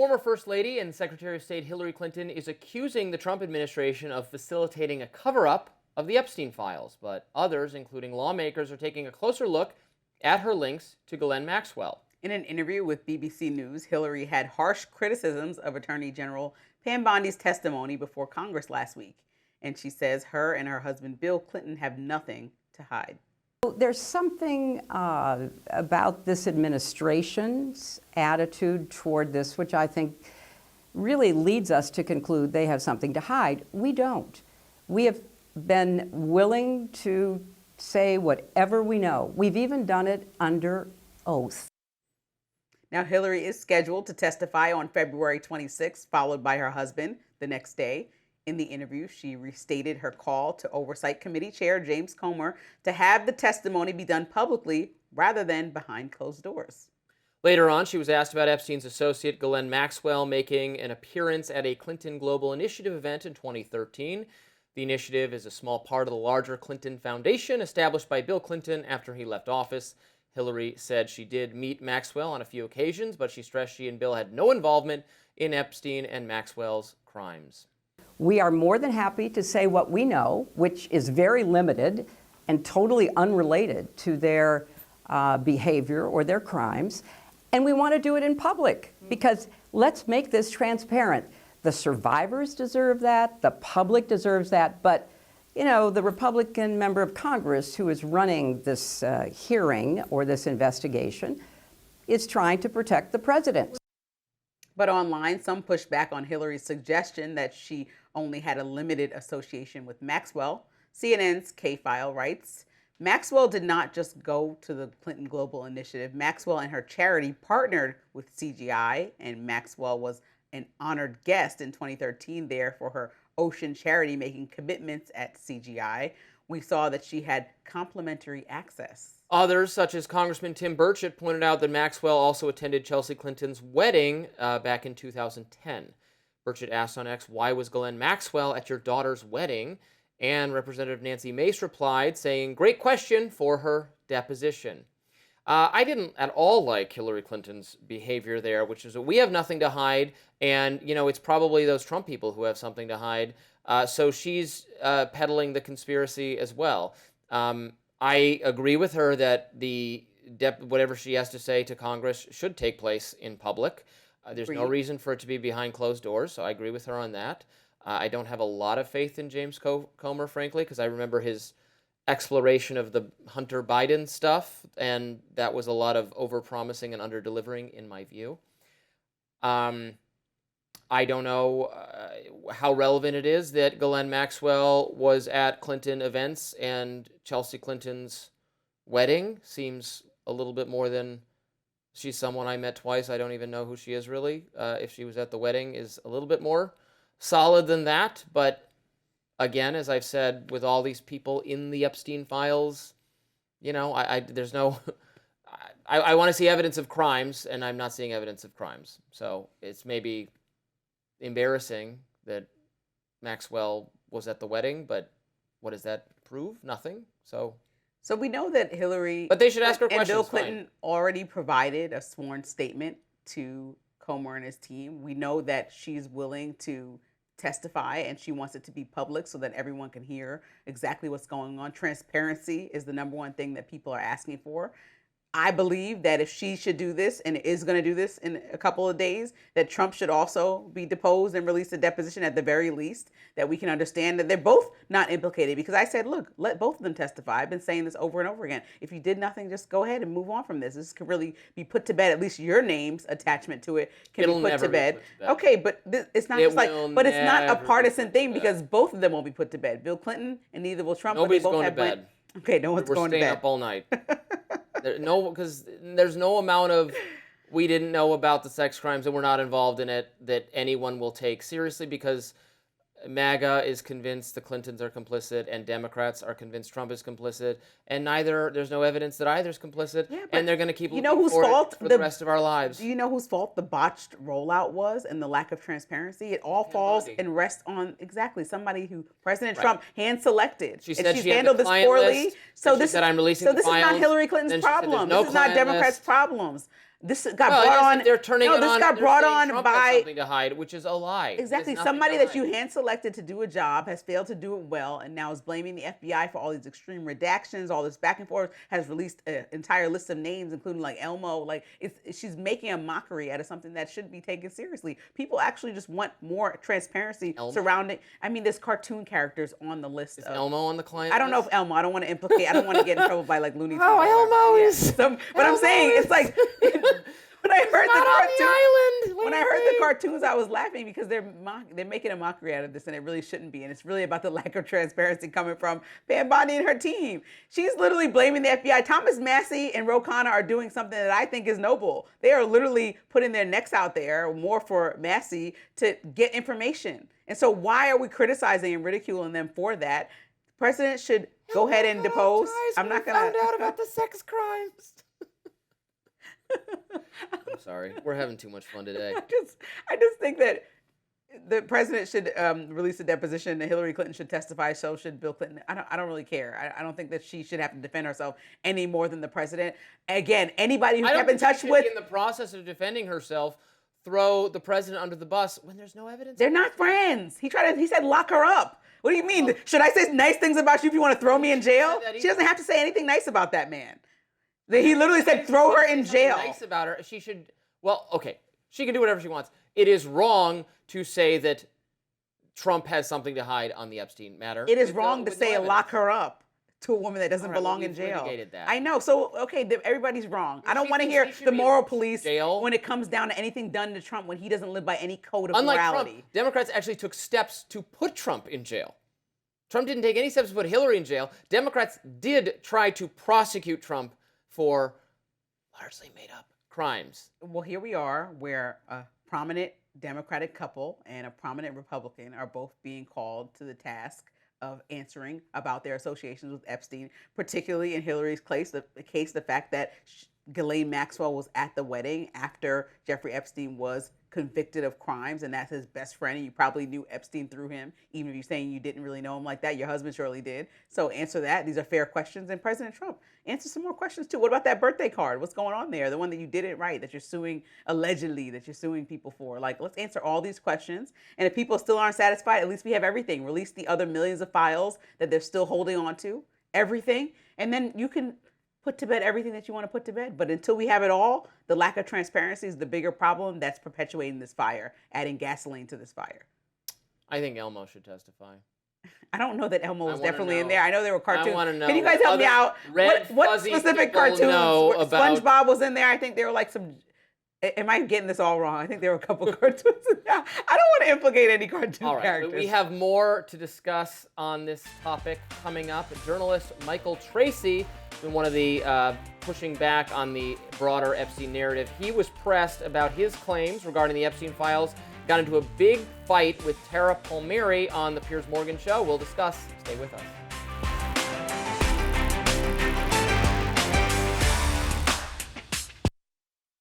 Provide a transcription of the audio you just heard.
Former First Lady and Secretary of State Hillary Clinton is accusing the Trump administration of facilitating a cover-up of the Epstein files, but others, including lawmakers, are taking a closer look at her links to Ghislaine Maxwell. In an interview with BBC News, Hillary had harsh criticisms of Attorney General Pam Bondi's testimony before Congress last week, and she says her and her husband Bill Clinton have nothing to hide. There's something about this administration's attitude toward this, which I think really leads us to conclude they have something to hide. We don't. We have been willing to say whatever we know. We've even done it under oath. Now, Hillary is scheduled to testify on February 26th, followed by her husband the next day. In the interview, she restated her call to Oversight Committee Chair James Comer to have the testimony be done publicly rather than behind closed doors. Later on, she was asked about Epstein's associate Ghislaine Maxwell making an appearance at a Clinton Global Initiative event in 2013. The initiative is a small part of the larger Clinton Foundation established by Bill Clinton after he left office. Hillary said she did meet Maxwell on a few occasions, but she stressed she and Bill had no involvement in Epstein and Maxwell's crimes. We are more than happy to say what we know, which is very limited and totally unrelated to their behavior or their crimes. And we want to do it in public because let's make this transparent. The survivors deserve that. The public deserves that. But, you know, the Republican member of Congress who is running this hearing or this investigation is trying to protect the president. But online, some pushed back on Hillary's suggestion that she only had a limited association with Maxwell. CNN's K-File writes, Maxwell did not just go to the Clinton Global Initiative. Maxwell and her charity partnered with CGI, and Maxwell was an honored guest in 2013 there for her ocean charity, making commitments at CGI. We saw that she had complimentary access. Others, such as Congressman Tim Burchett, pointed out that Maxwell also attended Chelsea Clinton's wedding back in 2010. Burchett asked on X, why was Ghislaine Maxwell at your daughter's wedding? And Representative Nancy Mace replied, saying, great question for her deposition. I didn't at all like Hillary Clinton's behavior there, which is that we have nothing to hide, and, you know, it's probably those Trump people who have something to hide. So she's peddling the conspiracy as well. I agree with her that whatever she has to say to Congress should take place in public. There's no reason for it to be behind closed doors, so I agree with her on that. I don't have a lot of faith in James Comer, frankly, because I remember his exploration of the Hunter Biden stuff, and that was a lot of over-promising and under-delivering, in my view. I don't know how relevant it is that Ghislaine Maxwell was at Clinton events and Chelsea Clinton's wedding. Seems a little bit more than she's someone I met twice. I don't even know who she is really. If she was at the wedding is a little bit more solid than that. But again, as I've said, with all these people in the Epstein files, you know, there's no... I want to see evidence of crimes, and I'm not seeing evidence of crimes. So it's maybe embarrassing that Maxwell was at the wedding, but what does that prove? Nothing. So we know that Hillary, but they should ask her and questions. Bill Clinton already provided a sworn statement to Comer and his team. We know that she's willing to testify and she wants it to be public so that everyone can hear exactly what's going on. Transparency is the number one thing that people are asking for. I believe that if she should do this and is going to do this in a couple of days, that Trump should also be deposed and release a deposition at the very least, that we can understand that they're both not implicated. Because I said, look, let both of them testify. I've been saying this over and over again. If you did nothing, just go ahead and move on from this. This could really be put to bed. At least your name's attachment to it can be put to bed. Okay, but it's not just like, but it's not a partisan thing because both of them won't be put to bed. Bill Clinton and neither will Trump. Nobody's going to bed. Okay, no one's going to bed. We're staying up all night. Because there's no amount of we didn't know about the sex crimes and we're not involved in it that anyone will take seriously, because MAGA is convinced the Clintons are complicit and Democrats are convinced Trump is complicit, and there's no evidence that either's complicit, and they're going to keep looking for it for the rest of our lives. Do you know whose fault the botched rollout was and the lack of transparency? It all falls and rests on somebody who President Trump hand-selected. She said she's she had handled the this client poorly. list, So this I'm releasing so this is not Hillary Clinton's problem. This is not Democrats' problems. This got Well, brought on. they're turning no, it this on. got they're brought saying on Trump has by something to hide, which is a lie. exactly There's nothing somebody to that you hide. hand selected to do a job has failed to do it well, and now is blaming the FBI for all these extreme redactions, all this back and forth. Has released an entire list of names, including like Elmo. Like she's making a mockery out of something that should be taken seriously. People actually just want more transparency surrounding. I mean, there's cartoon characters on the list. Is Elmo on the client? I don't know if Elmo. I don't want to implicate. I don't want to get in trouble by like Looney Tunes. Oh, Elmo is. But I'm saying it's like when I heard not on the island. when I heard the cartoons, I was laughing because they're making a mockery out of this, and it really shouldn't be. And it's really about the lack of transparency coming from Pam Bondi and her team. She's literally blaming the FBI. Thomas Massey and Ro Khanna are doing something that I think is noble. They are literally putting their necks out there, more for Massey, to get information. And so why are we criticizing and ridiculing them for that? The president should go ahead and depose. I'm not going to found out about the sex crimes. I'm sorry. We're having too much fun today. I just think that the president should release a deposition. Hillary Clinton should testify. So should Bill Clinton. I don't really care. I don't think that she should have to defend herself any more than the president. Again, anybody who kept in touch with, in the process of defending herself, throw the president under the bus when there's no evidence. They're not friends. He said lock her up. What do you mean? Should I say nice things about you if you want to throw me in jail? She doesn't have to say anything nice about that man. He literally said throw her in jail. Nice about her. She should. Well, okay. She can do whatever she wants. It is wrong to say that Trump has something to hide on the Epstein matter. It is wrong to say lock her up to a woman that doesn't belong in jail. That. I know. So, okay, everybody's wrong. I don't want to hear the moral police when it comes down to anything done to Trump when he doesn't live by any code of morality. Trump, Democrats actually took steps to put Trump in jail. Trump didn't take any steps to put Hillary in jail. Democrats did try to prosecute Trump for largely made-up crimes. Well, here we are, where a prominent Democratic couple and a prominent Republican are both being called to the task of answering about their associations with Epstein, particularly in Hillary's case, the fact that Ghislaine Maxwell was at the wedding after Jeffrey Epstein was convicted of crimes, and that's his best friend, and you probably knew Epstein through him, even if you're saying you didn't really know him like that. Your husband surely did. So answer that. These are fair questions. And President Trump, answer some more questions too. What about that birthday card? What's going on there? The one that you didn't write, that you're suing, allegedly, that you're suing people for. Like, let's answer all these questions. And if people still aren't satisfied, at least we have everything. Release the other millions of files that they're still holding on to. Everything. And then you can put to bed everything that you want to put to bed. But until we have it all, the lack of transparency is the bigger problem that's perpetuating this fire, adding gasoline to this fire. I think Elmo should testify. I don't know that Elmo was definitely in there. I know there were cartoons. I want to know. Can you guys help me out? What specific cartoons? SpongeBob was in there. I think there were like some. Am I getting this all wrong? I think there were a couple cartoons in there. I don't want to implicate any cartoon characters. We have more to discuss on this topic coming up. Journalist Michael Tracy, been one of the pushing back on the broader Epstein narrative. He was pressed about his claims regarding the Epstein files, got into a big fight with Tara Palmieri on the Piers Morgan Show. We'll discuss. Stay with us.